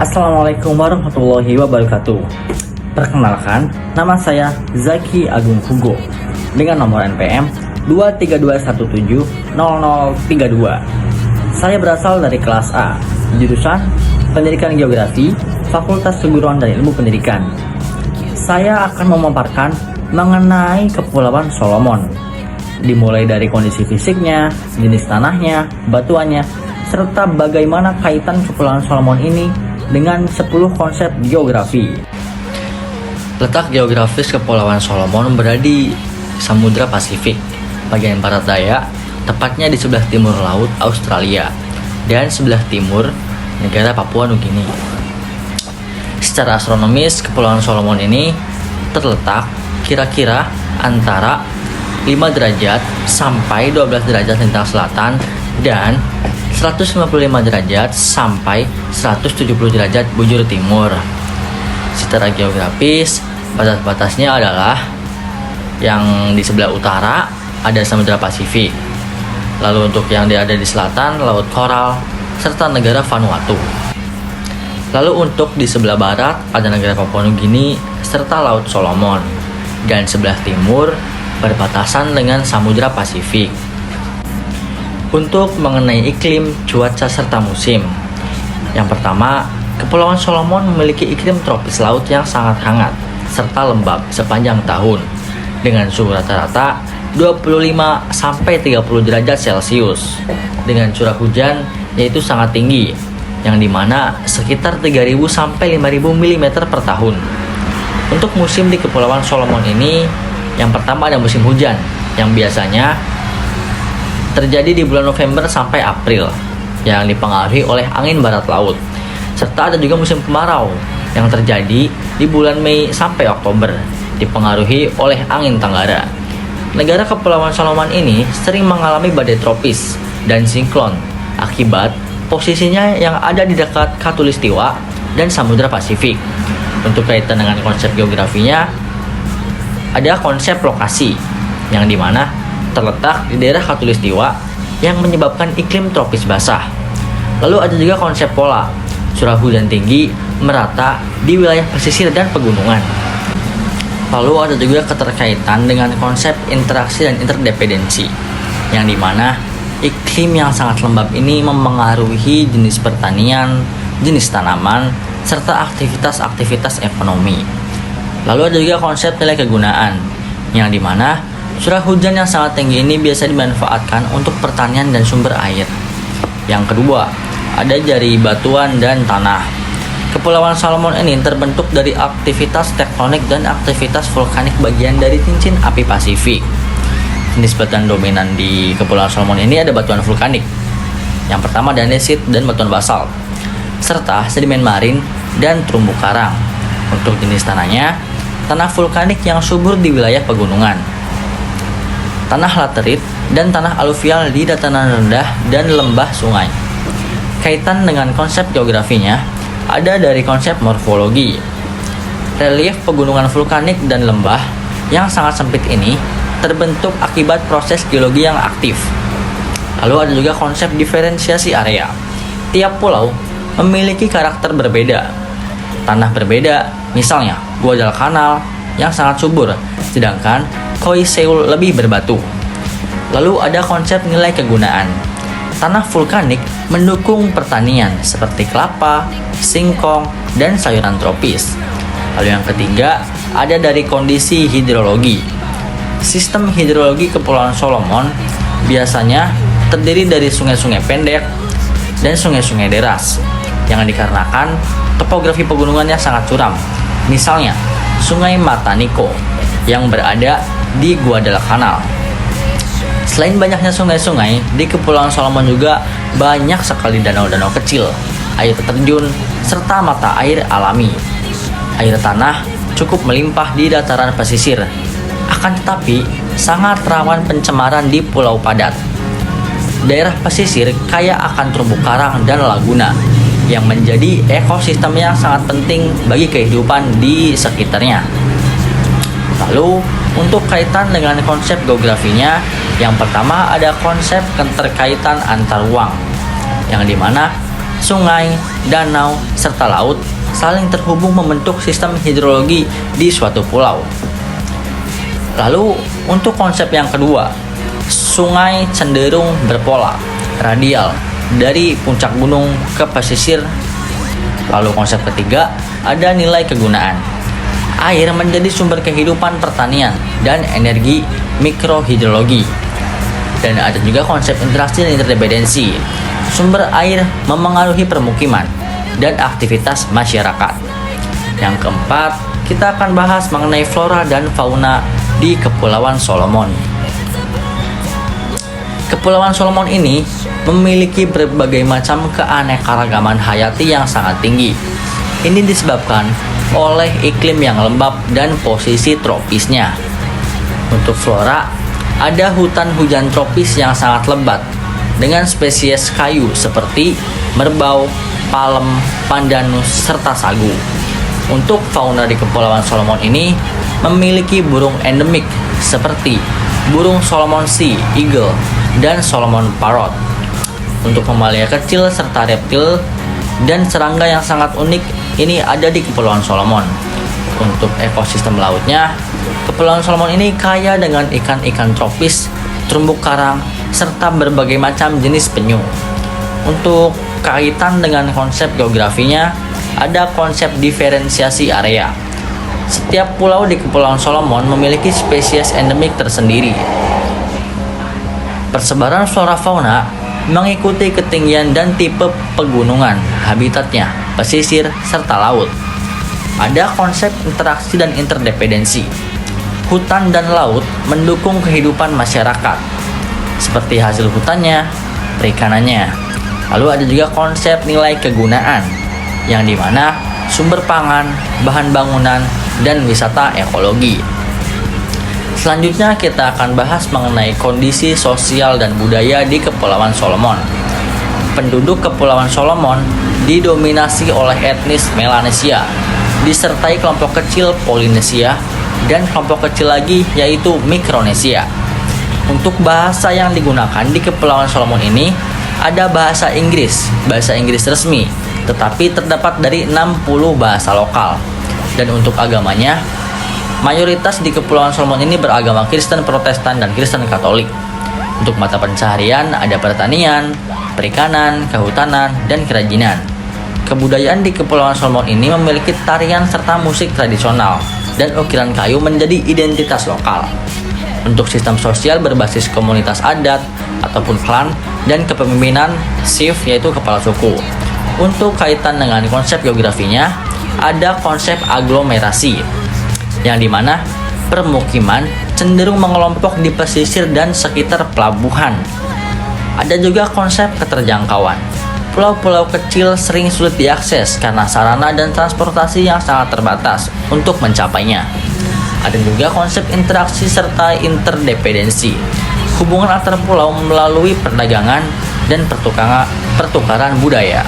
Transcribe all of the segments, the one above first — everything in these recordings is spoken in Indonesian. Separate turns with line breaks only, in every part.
Assalamualaikum warahmatullahi wabarakatuh. Perkenalkan, nama saya Zaki Agung Hugo dengan nomor NPM 232170032. Saya berasal dari kelas A, jurusan Pendidikan Geografi, Fakultas Keguruan dan Ilmu Pendidikan. Saya akan memaparkan mengenai Kepulauan Solomon, dimulai dari kondisi fisiknya, jenis tanahnya, batuannya, serta bagaimana kaitan Kepulauan Solomon ini dengan 10 konsep geografi. Letak geografis Kepulauan Solomon berada di Samudra Pasifik, bagian barat daya, tepatnya di sebelah timur laut Australia, dan sebelah timur negara Papua Nugini. Secara astronomis, Kepulauan Solomon ini terletak kira-kira antara 5 derajat sampai 12 derajat lintang selatan dan 155 derajat sampai 170 derajat bujur timur. Secara geografis, batas-batasnya adalah yang di sebelah utara ada Samudra Pasifik. Lalu untuk yang ada di selatan, Laut Koral, serta negara Vanuatu. Lalu untuk di sebelah barat ada negara Papua Nugini serta Laut Solomon. Dan sebelah timur berbatasan dengan Samudra Pasifik. Untuk mengenai iklim, cuaca, serta musim. Yang pertama, Kepulauan Solomon memiliki iklim tropis laut yang sangat hangat serta lembab sepanjang tahun dengan suhu rata-rata 25-30 derajat Celcius dengan curah hujan yaitu sangat tinggi yang dimana sekitar 3.000 sampai 5.000 mm per tahun. Untuk musim di Kepulauan Solomon ini, yang pertama ada musim hujan yang biasanya terjadi di bulan November sampai April yang dipengaruhi oleh angin barat laut. Serta ada juga musim kemarau yang terjadi di bulan Mei sampai Oktober dipengaruhi oleh angin tenggara. Negara Kepulauan Solomon ini sering mengalami badai tropis dan siklon akibat posisinya yang ada di dekat Khatulistiwa dan Samudra Pasifik. Untuk kaitan dengan konsep geografinya, ada konsep lokasi yang dimana terletak di daerah Khatulistiwa yang menyebabkan iklim tropis basah. Lalu ada juga konsep pola, curah hujan tinggi merata di wilayah pesisir dan pegunungan. Lalu ada juga keterkaitan dengan konsep interaksi dan interdependensi, yang dimana iklim yang sangat lembab ini mempengaruhi jenis pertanian, jenis tanaman, serta aktivitas-aktivitas ekonomi. Lalu ada juga konsep nilai kegunaan, yang dimana curah hujan yang sangat tinggi ini biasa dimanfaatkan untuk pertanian dan sumber air. Yang kedua, ada dari batuan dan tanah. Kepulauan Solomon ini terbentuk dari aktivitas tektonik dan aktivitas vulkanik bagian dari cincin api Pasifik. Jenis batuan dominan di Kepulauan Solomon ini ada batuan vulkanik. Yang pertama ada andesit dan batuan basalt, serta sedimen marin dan terumbu karang. Untuk jenis tanahnya, tanah vulkanik yang subur di wilayah pegunungan, tanah laterit, dan tanah aluvial di dataran rendah dan lembah sungai. Kaitan dengan konsep geografinya, ada dari konsep morfologi. Relief pegunungan vulkanik dan lembah yang sangat sempit ini terbentuk akibat proses geologi yang aktif. Lalu ada juga konsep diferensiasi area. Tiap pulau memiliki karakter berbeda. Tanah berbeda, misalnya Guadalcanal yang sangat subur, sedangkan Khoi Seul lebih berbatu. Lalu ada konsep nilai kegunaan. Tanah vulkanik mendukung pertanian seperti kelapa, singkong, dan sayuran tropis. Lalu yang ketiga, ada dari kondisi hidrologi. Sistem hidrologi Kepulauan Solomon biasanya terdiri dari sungai-sungai pendek dan sungai-sungai deras yang dikarenakan topografi pegunungannya sangat curam. Misalnya, Sungai Mataniko yang berada di Guadalcanal. Selain banyaknya sungai-sungai, di Kepulauan Solomon juga banyak sekali danau-danau kecil, air terjun, serta mata air alami. Air tanah cukup melimpah di dataran pesisir, akan tetapi sangat rawan pencemaran di pulau padat. Daerah pesisir kaya akan terumbu karang dan laguna, yang menjadi ekosistem yang sangat penting bagi kehidupan di sekitarnya. Lalu, untuk kaitan dengan konsep geografinya, yang pertama ada konsep keterkaitan antar ruang, yang dimana sungai, danau, serta laut saling terhubung membentuk sistem hidrologi di suatu pulau. Lalu untuk konsep yang kedua, sungai cenderung berpola radial dari puncak gunung ke pesisir. Lalu konsep ketiga, ada nilai kegunaan. Air menjadi sumber kehidupan pertanian dan energi mikrohidrologi. Dan ada juga konsep interaksi dan interdependensi. Sumber air memengaruhi permukiman dan aktivitas masyarakat. Yang keempat, kita akan bahas mengenai flora dan fauna di Kepulauan Solomon. Kepulauan Solomon ini memiliki berbagai macam keanekaragaman hayati yang sangat tinggi. Ini disebabkan oleh iklim yang lembab dan posisi tropisnya. Untuk flora, ada hutan hujan tropis yang sangat lebat dengan spesies kayu seperti merbau, palem, pandanus, serta sagu. Untuk fauna di Kepulauan Solomon ini memiliki burung endemik seperti burung Solomon Sea Eagle dan Solomon Parrot. Untuk mamalia kecil serta reptil dan serangga yang sangat unik ini ada di Kepulauan Solomon. Untuk ekosistem lautnya, Kepulauan Solomon ini kaya dengan ikan-ikan tropis, terumbu karang, serta berbagai macam jenis penyu. Untuk kaitan dengan konsep geografinya, ada konsep diferensiasi area. Setiap pulau di Kepulauan Solomon memiliki spesies endemik tersendiri. Persebaran flora fauna mengikuti ketinggian dan tipe pegunungan, habitatnya, pesisir, serta laut. Ada konsep interaksi dan interdependensi. Hutan dan laut mendukung kehidupan masyarakat, seperti hasil hutannya, perikanannya. Lalu ada juga konsep nilai kegunaan, yang dimana sumber pangan, bahan bangunan, dan wisata ekologi. Selanjutnya kita akan bahas mengenai kondisi sosial dan budaya di Kepulauan Solomon. Penduduk Kepulauan Solomon didominasi oleh etnis Melanesia, disertai kelompok kecil Polinesia, dan kelompok kecil lagi yaitu Mikronesia. Untuk bahasa yang digunakan di Kepulauan Solomon ini ada bahasa Inggris resmi, tetapi terdapat dari 60 bahasa lokal. Dan untuk agamanya, mayoritas di Kepulauan Solomon ini beragama Kristen Protestan dan Kristen Katolik. Untuk mata pencaharian ada pertanian, perikanan, kehutanan, dan kerajinan. Kebudayaan di Kepulauan Solomon ini memiliki tarian serta musik tradisional, dan ukiran kayu menjadi identitas lokal. Untuk sistem sosial berbasis komunitas adat ataupun klan dan kepemimpinan chief yaitu kepala suku. Untuk kaitan dengan konsep geografinya, ada konsep aglomerasi, yang dimana permukiman cenderung mengelompok di pesisir dan sekitar pelabuhan. Ada juga konsep keterjangkauan. Pulau-pulau kecil sering sulit diakses karena sarana dan transportasi yang sangat terbatas untuk mencapainya. Ada juga konsep interaksi serta interdependensi. Hubungan antar pulau melalui perdagangan dan pertukaran budaya.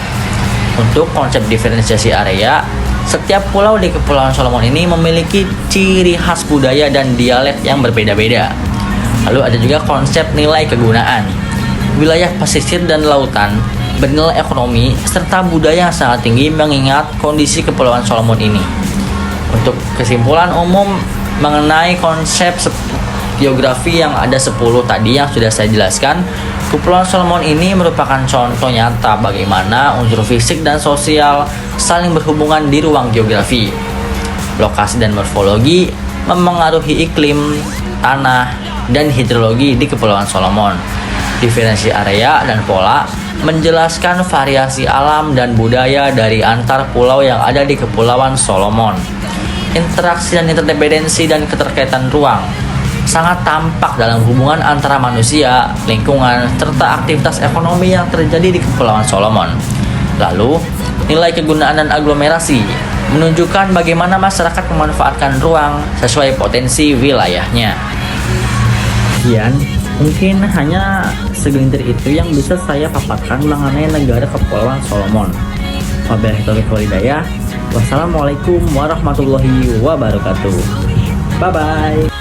Untuk konsep diferensiasi area, setiap pulau di Kepulauan Solomon ini memiliki ciri khas budaya dan dialek yang berbeda-beda. Lalu ada juga konsep nilai kegunaan. Wilayah pesisir dan lautan bernilai ekonomi serta budaya yang sangat tinggi mengingat kondisi Kepulauan Solomon ini. Untuk kesimpulan umum mengenai konsep geografi yang ada 10 tadi yang sudah saya jelaskan, Kepulauan Solomon ini merupakan contoh nyata bagaimana unsur fisik dan sosial saling berhubungan di ruang geografi. Lokasi dan morfologi memengaruhi iklim, tanah, dan hidrologi di Kepulauan Solomon. Diferensi area dan pola menjelaskan variasi alam dan budaya dari antar pulau yang ada di Kepulauan Solomon. Interaksi dan interdependensi dan keterkaitan ruang sangat tampak dalam hubungan antara manusia, lingkungan, serta aktivitas ekonomi yang terjadi di Kepulauan Solomon. Lalu, nilai kegunaan dan aglomerasi menunjukkan bagaimana masyarakat memanfaatkan ruang sesuai potensi wilayahnya. Sekian, mungkin hanya segelintir itu yang bisa saya paparkan mengenai negara Kepulauan Solomon. Wabillahi taufiq wal hidayah. Wassalamualaikum warahmatullahi wabarakatuh. Bye-bye.